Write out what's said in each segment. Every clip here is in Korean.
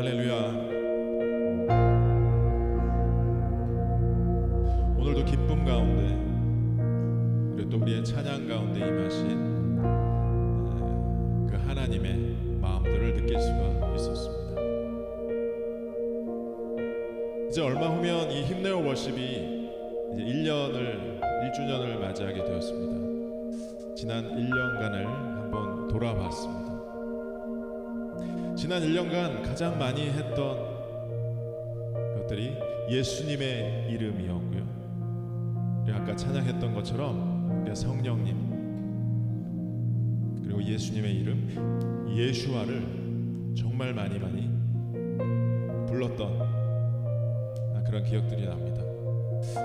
할렐루야. 오늘도 기쁨 가운데 그리고 또 우리의 찬양 가운데 임하신 그 하나님의 마음들을 느낄 수가 있었습니다. 이제 얼마 후면 이 힘내어 월십이 이제 1주년을 맞이하게 되었습니다. 지난 1년간을 한번 돌아봤습니다. 지난 1년간 가장 많이 했던 것들이 예수님의 이름이었고요. 우리 아까 찬양했던 것처럼 성령님 그리고 예수님의 이름 예슈아를 정말 많이 불렀던 그런 기억들이 납니다.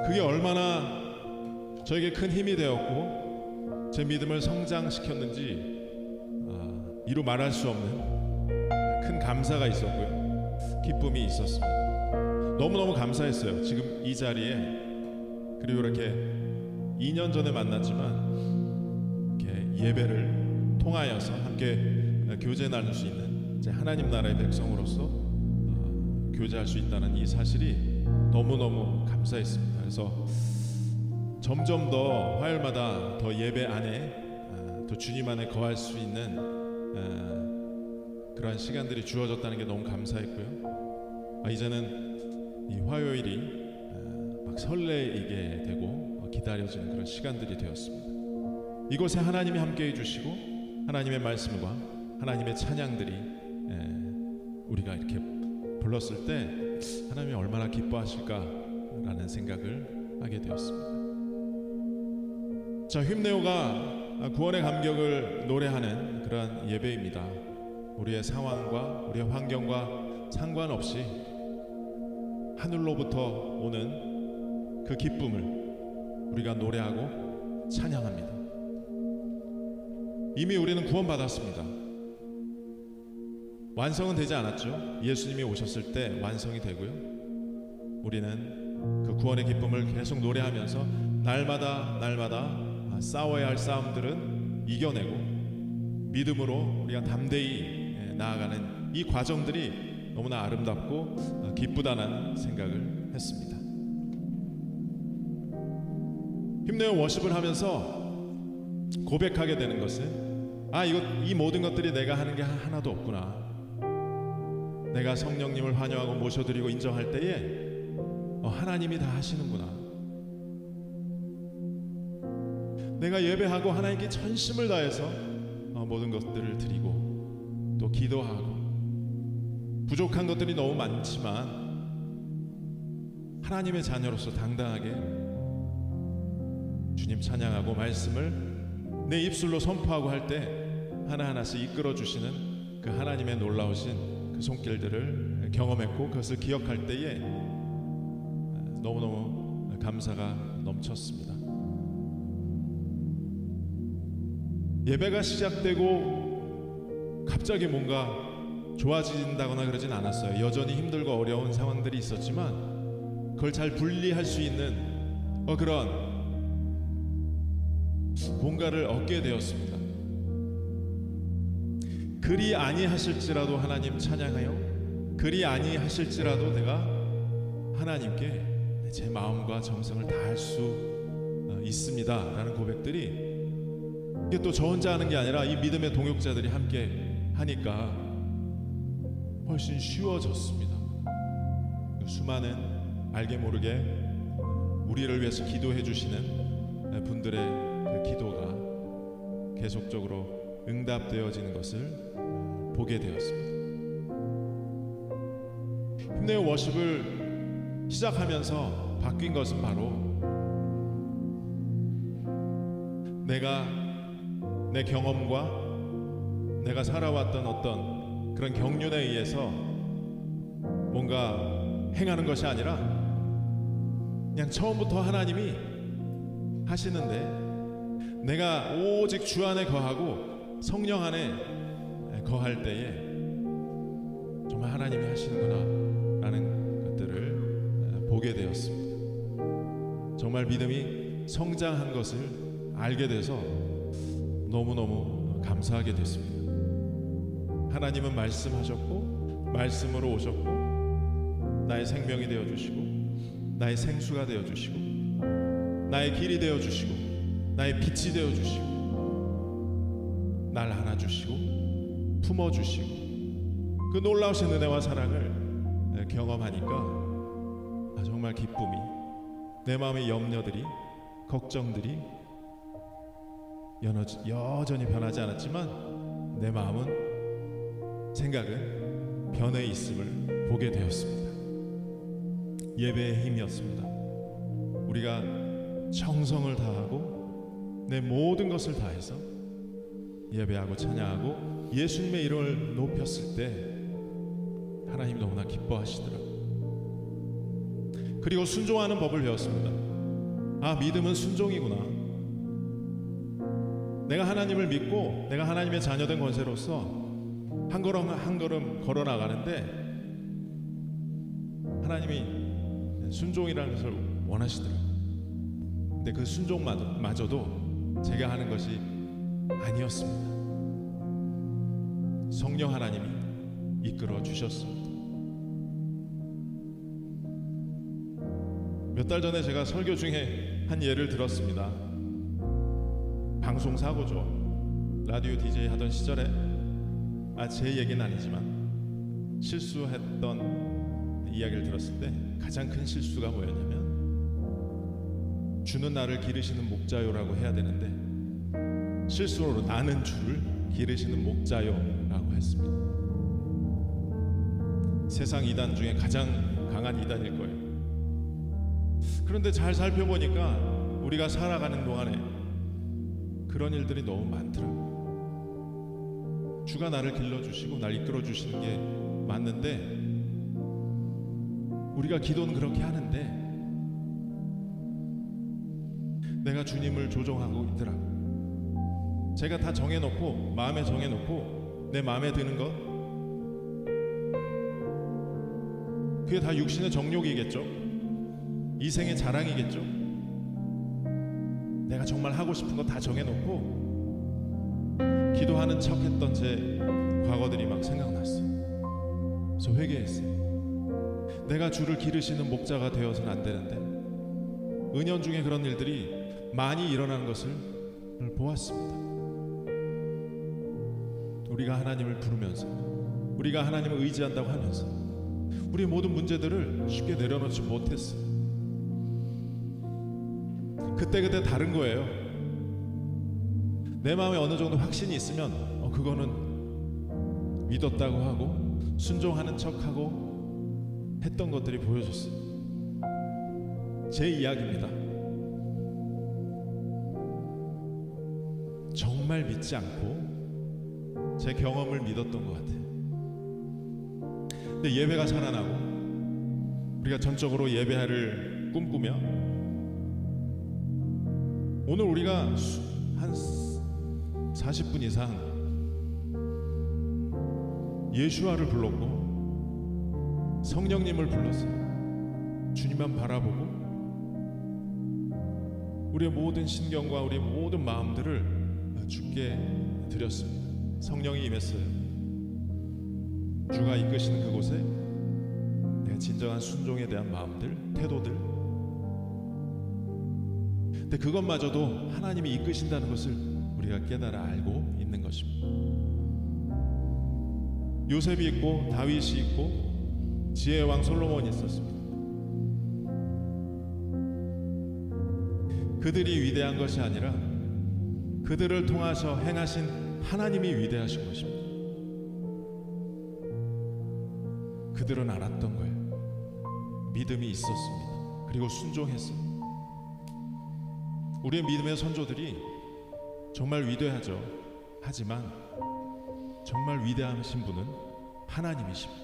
그게 얼마나 저에게 큰 힘이 되었고 제 믿음을 성장시켰는지 이루 말할 수 없는 큰 감사가 있었고요. 기쁨이 있었습니다. 너무너무 감사했어요. 지금 이 자리에 그리고 이렇게 2년 전에 만났지만 이렇게 예배를 통하여서 함께 교제 나눌 수 있는 이제 하나님 나라의 백성으로서 교제할 수 있다는 이 사실이 너무너무 감사했습니다. 그래서 점점 더 화요일마다 더 예배 안에 더 주님 안에 거할 수 있는 그러한 시간들이 주어졌다는 게 너무 감사했고요. 이제는 이 화요일이 막 설레이게 되고 기다려지는 그런 시간들이 되었습니다. 이곳에 하나님이 함께 해주시고 하나님의 말씀과 하나님의 찬양들이 우리가 이렇게 불렀을 때 하나님이 얼마나 기뻐하실까라는 생각을 하게 되었습니다. 자, 힘내어가 구원의 감격을 노래하는 그러한 예배입니다. 우리의 상황과 우리의 환경과 상관없이 하늘로부터 오는 그 기쁨을 우리가 노래하고 찬양합니다. 이미 우리는 구원받았습니다. 완성은 되지 않았죠. 예수님이 오셨을 때 완성이 되고요. 우리는 그 구원의 기쁨을 계속 노래하면서 날마다 싸워야 할 싸움들은 이겨내고 믿음으로 우리가 담대히 나아가는 이 과정들이 너무나 아름답고 기쁘다는 생각을 했습니다. 힘내어 워십을 하면서 고백하게 되는 것은 이 모든 것들이 내가 하는 게 하나도 없구나. 내가 성령님을 환영하고 모셔드리고 인정할 때에 하나님이 다 하시는구나. 내가 예배하고 하나님께 전심을 다해서 모든 것들을 드리고 또 기도하고 부족한 것들이 너무 많지만 하나님의 자녀로서 당당하게 주님 찬양하고 말씀을 내 입술로 선포하고 할 때 하나하나씩 이끌어 주시는 그 하나님의 놀라우신 그 손길들을 경험했고 그것을 기억할 때에 너무너무 감사가 넘쳤습니다. 예배가 시작되고 갑자기 뭔가 좋아진다거나 그러진 않았어요. 여전히 힘들고 어려운 상황들이 있었지만 그걸 잘 분리할 수 있는 그런 뭔가를 얻게 되었습니다. 그리 아니하실지라도 하나님 찬양하여 그리 아니하실지라도 내가 하나님께 제 마음과 정성을 다할 수 있습니다 라는 고백들이 이게 또 저 혼자 하는 게 아니라 이 믿음의 동역자들이 함께 하니까 훨씬 쉬워졌습니다. 수많은 알게 모르게 우리를 위해서 기도해 주시는 분들의 그 기도가 계속적으로 응답되어지는 것을 보게 되었습니다. 힘내어 워십을 시작하면서 바뀐 것은 바로 내가 내 경험과 내가 살아왔던 어떤 그런 경륜에 의해서 뭔가 행하는 것이 아니라 그냥 처음부터 하나님이 하시는데 내가 오직 주 안에 거하고 성령 안에 거할 때에 정말 하나님이 하시는구나 라는 것들을 보게 되었습니다. 정말 믿음이 성장한 것을 알게 돼서 너무너무 감사하게 됐습니다. 하나님은 말씀하셨고 말씀으로 오셨고 나의 생명이 되어주시고 나의 생수가 되어주시고 나의 길이 되어주시고 나의 빛이 되어주시고 날 안아주시고 품어주시고 그 놀라우신 은혜와 사랑을 경험하니까 정말 기쁨이, 내 마음의 염려들이, 걱정들이 여전히 변하지 않았지만 내 마음은, 생각은 변해 있음을 보게 되었습니다. 예배의 힘이었습니다. 우리가 정성을 다하고 내 모든 것을 다해서 예배하고 찬양하고 예수님의 이름을 높였을 때 하나님 너무나 기뻐하시더라고요. 그리고 순종하는 법을 배웠습니다. 아, 믿음은 순종이구나. 내가 하나님을 믿고 내가 하나님의 자녀된 권세로서 한 걸음 한 걸음 걸어 나가는데 하나님이 순종이라는 것을 원하시더라고요. 근데 그 순종마저도 제가 하는 것이 아니었습니다. 성령 하나님이 이끌어 주셨습니다. 몇 달 전에 제가 설교 중에 한 예를 들었습니다. 방송 사고죠. 라디오 DJ 하던 시절에 제 얘기는 아니지만 실수했던 이야기를 들었을 때 가장 큰 실수가 뭐였냐면 주는 나를 기르시는 목자요라고 해야 되는데 실수로 나는 주를 기르시는 목자요라고 했습니다. 세상 이단 중에 가장 강한 이단일 거예요. 그런데 잘 살펴보니까 우리가 살아가는 동안에 그런 일들이 너무 많더라고요. 주가 나를 길러주시고 날 이끌어주시는 게 맞는데 우리가 기도는 그렇게 하는데 내가 주님을 조종하고 있더라고요. 제가 다 정해놓고 마음에 정해놓고 내 마음에 드는 것, 그게 다 육신의 정욕이겠죠. 이생의 자랑이겠죠. 내가 정말 하고 싶은 거 다 정해놓고 기도하는 척했던 제 과거들이 막 생각났어요. 그래서 회개했어요. 내가 주를 기르시는 목자가 되어서는 안 되는데 은연중에 그런 일들이 많이 일어나는 것을 보았습니다. 우리가 하나님을 부르면서 우리가 하나님을 의지한다고 하면서 우리의 모든 문제들을 쉽게 내려놓지 못했어요. 그때그때 다른 거예요. 내 마음에 어느 정도 확신이 있으면 그거는 믿었다고 하고 순종하는 척하고 했던 것들이 보여졌어요. 제 이야기입니다. 정말 믿지 않고 제 경험을 믿었던 것 같아요. 근데 예배가 살아나고 우리가 전적으로 예배를 꿈꾸며 오늘 우리가 한 40분 이상 예수와를 불렀고 성령님을 불렀어요. 주님만 바라보고 우리의 모든 신경과 우리의 모든 마음들을 주께 드렸습니다. 성령이 임했어요. 주가 이끄시는 그곳에 내가 진정한 순종에 대한 마음들, 태도들, 근데 그것마저도 하나님이 이끄신다는 것을 우리가 깨달아 알고 있는 것입니다. 요셉이 있고 다윗이 있고 지혜의 왕 솔로몬이 있었습니다. 그들이 위대한 것이 아니라 그들을 통하서 행하신 하나님이 위대하신 것입니다. 그들은 알았던 거예요. 믿음이 있었습니다. 그리고 순종했습니다. 우리의 믿음의 선조들이 정말 위대하죠. 하지만 정말 위대하신 분은 하나님이십니다.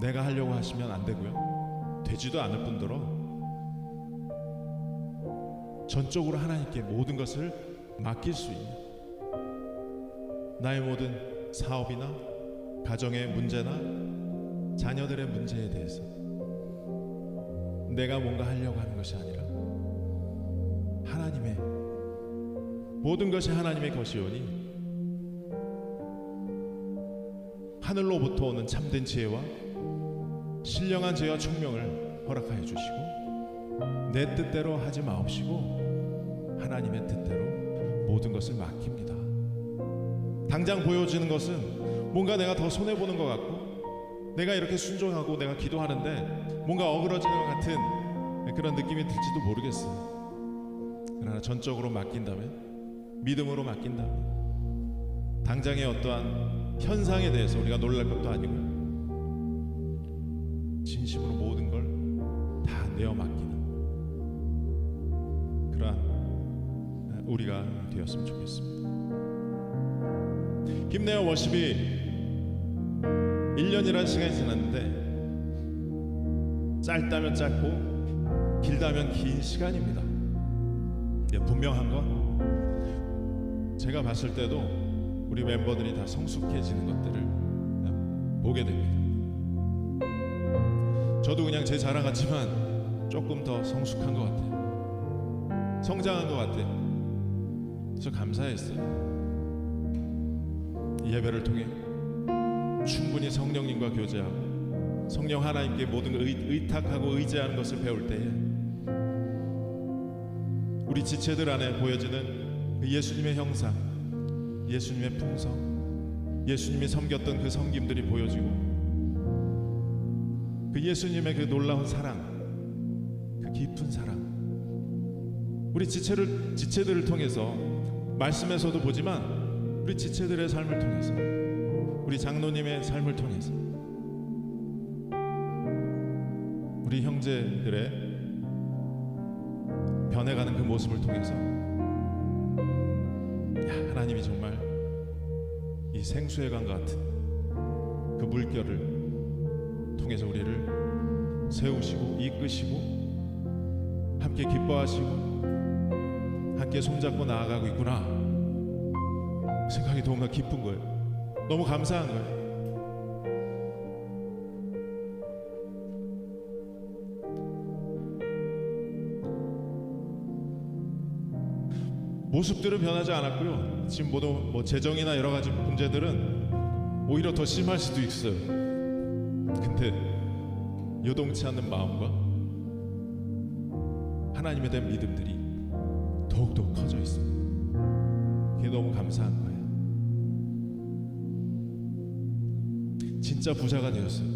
내가 하려고 하시면 안 되고요. 되지도 않을 뿐더러 전적으로 하나님께 모든 것을 맡길 수 있는, 나의 모든 사업이나 가정의 문제나 자녀들의 문제에 대해서 내가 뭔가 하려고 하는 것이 아니라 하나님의 모든 것이 하나님의 것이오니 하늘로부터 오는 참된 지혜와 신령한 죄와 총명을 허락하여 주시고 내 뜻대로 하지 마옵시고 하나님의 뜻대로 모든 것을 맡깁니다. 당장 보여지는 것은 뭔가 내가 더 손해보는 것 같고 내가 이렇게 순종하고 내가 기도하는데 뭔가 어그러지는 것 같은 그런 느낌이 들지도 모르겠어요. 그러나 전적으로 맡긴다면, 믿음으로 맡긴다면 당장의 어떠한 현상에 대해서 우리가 놀랄 것도 아니고 진심으로 모든 걸 다 내어 맡기는 그러한 우리가 되었으면 좋겠습니다. 힘내어 워십이 1년이라는 시간이 지났는데 짧다면 짧고 길다면 긴 시간입니다. 분명한 건 제가 봤을 때도 우리 멤버들이 다 성숙해지는 것들을 보게 됩니다. 저도 그냥 제 자랑 같지만 조금 더 성숙한 것 같아요. 성장한 것 같아요. 그래서 감사했어요. 이 예배를 통해 충분히 성령님과 교제하고 성령 하나님께 모든 걸 의탁하고 의지하는 것을 배울 때에 우리 지체들 안에 보여지는 그 예수님의 형상, 예수님의 풍성, 예수님이 섬겼던 그 섬김들이 보여지고 그 예수님의 그 놀라운 사랑, 그 깊은 사랑, 우리 지체들을 통해서 말씀에서도 보지만 우리 지체들의 삶을 통해서, 우리 장로님의 삶을 통해서, 우리 형제들의 변해가는 그 모습을 통해서 하나님이 정말 이 생수해관과 같은 그 물결을 통해서 우리를 세우시고 이끄시고 함께 기뻐하시고 함께 손잡고 나아가고 있구나 생각이 너무나 기쁜 거예요. 너무 감사한 거예요. 모습들은 변하지 않았고요. 지금 뭐 재정이나 여러 가지 문제들은 오히려 더 심할 수도 있어요. 근데 요동치 않는 마음과 하나님에 대한 믿음들이 더욱더 커져 있습니다. 그게 너무 감사한 거예요. 진짜 부자가 되었어요.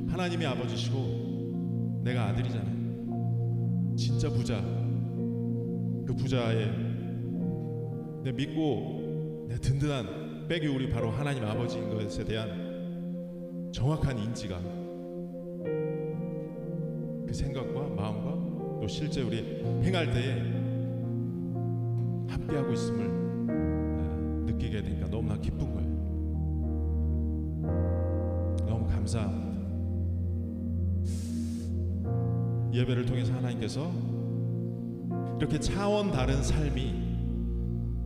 하나님이 아버지시고 내가 아들이잖아요. 진짜 부자. 그 부자의 내 믿고 내 든든한 백이 우리 바로 하나님 아버지인 것에 대한 정확한 인지가 그 생각과 마음과 또 실제 우리 행할 때에 함께하고 있음을 느끼게 되니까 너무나 기쁜 거예요. 너무 감사합니다. 예배를 통해서 하나님께서 이렇게 차원 다른 삶이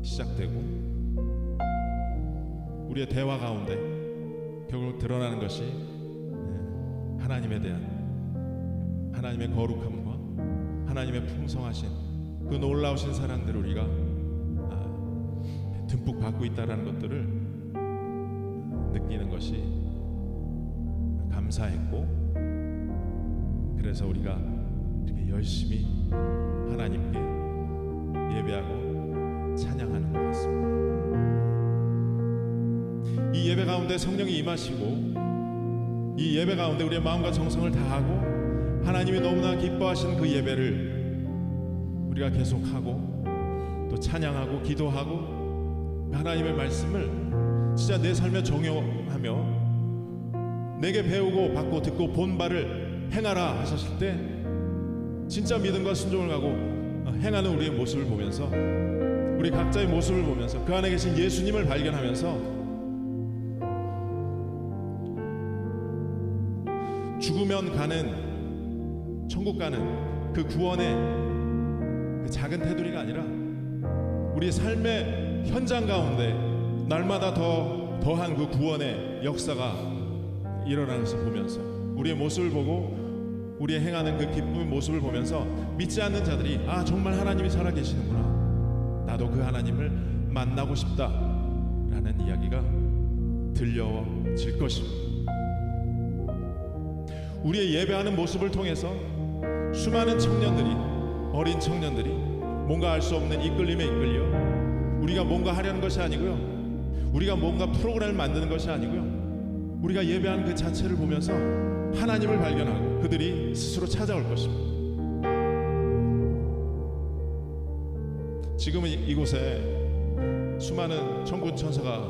시작되고 우리의 대화 가운데 결국 드러나는 것이 하나님에 대한 하나님의 거룩함과 하나님의 풍성하신 그 놀라우신 사랑들을 우리가 듬뿍 받고 있다는 것들을 느끼는 것이 감사했고, 그래서 우리가 이렇게 열심히 하나님께 예배하고 찬양하는 것 같습니다. 이 예배 가운데 성령이 임하시고 이 예배 가운데 우리의 마음과 정성을 다하고 하나님이 너무나 기뻐하시는 그 예배를 우리가 계속하고 또 찬양하고 기도하고 하나님의 말씀을 진짜 내 삶에 적용하며 내게 배우고 받고 듣고 본 바를 행하라 하셨을 때 진짜 믿음과 순종을 가고 행하는 우리의 모습을 보면서 우리 각자의 모습을 보면서 그 안에 계신 예수님을 발견하면서 죽으면 가는 천국 가는 그 구원의 그 작은 테두리가 아니라 우리의 삶의 현장 가운데 날마다 더한 그 구원의 역사가 일어나는 것을 보면서 우리의 모습을 보고 우리의 행하는 그 기쁨의 모습을 보면서 믿지 않는 자들이 정말 하나님이 살아계시는구나, 나도 그 하나님을 만나고 싶다 라는 이야기가 들려질 것입니다. 우리의 예배하는 모습을 통해서 수많은 청년들이, 어린 청년들이 뭔가 알 수 없는 이끌림에 이끌려 우리가 뭔가 하려는 것이 아니고요, 우리가 뭔가 프로그램을 만드는 것이 아니고요, 우리가 예배하는 그 자체를 보면서 하나님을 발견하고 그들이 스스로 찾아올 것입니다. 지금은 이곳에 수많은 천군 천사가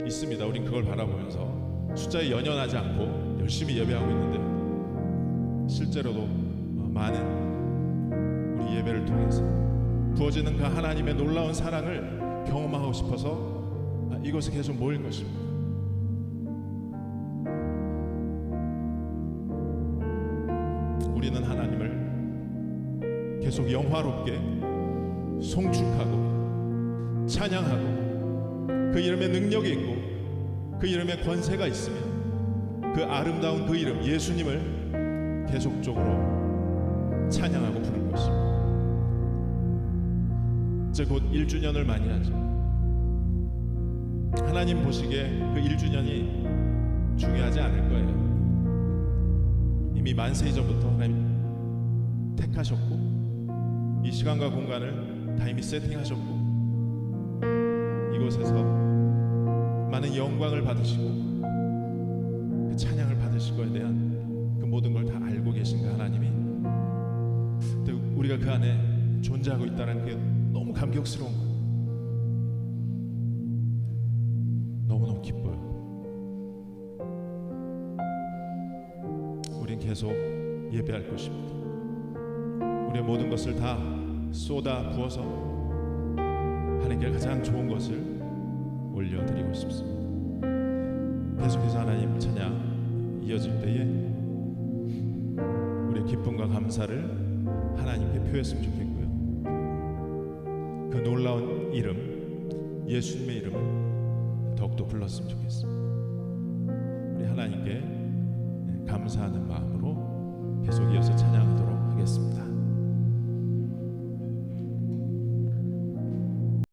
있습니다. 우린 그걸 바라보면서 숫자에 연연하지 않고 열심히 예배하고 있는데, 실제로도 많은 우리 예배를 통해서 부어지는 그 하나님의 놀라운 사랑을 경험하고 싶어서 이곳에 계속 모일 것입니다. 우리는 하나님을 계속 영화롭게 송축하고 찬양하고 그 이름에 능력이 있고 그 이름에 권세가 있으며 그 아름다운 그 이름 예수님을 계속적으로 찬양하고 부를 것입니다. 이제 곧 1주년을 맞이하죠. 하나님 보시기에 그 1주년이 중요하지 않을 거예요. 이미 만세 이전부터 하나님 택하셨고 이 시간과 공간을 다 이미 세팅하셨고 이곳에서 많은 영광을 받으시고 그 찬양을 받으실 거에 대한 그 모든 걸 다 알고 계신 그 하나님이, 우리가 그 안에 존재하고 있다는 게 너무 감격스러운 거예요. 너무너무 기뻐요. 우린 계속 예배할 것입니다. 우리의 모든 것을 다 쏟아 부어서 하나님께 가장 좋은 것을 올려드리고 싶습니다. 계속해서 하나님 찬양 이어질 때에 우리의 기쁨과 감사를 하나님께 표했으면 좋겠고요, 그 놀라운 이름 예수님의 이름을 더욱더 불렀으면 좋겠습니다. 우리 하나님께 감사하는 마음으로 계속 이어서 찬양하도록 하겠습니다.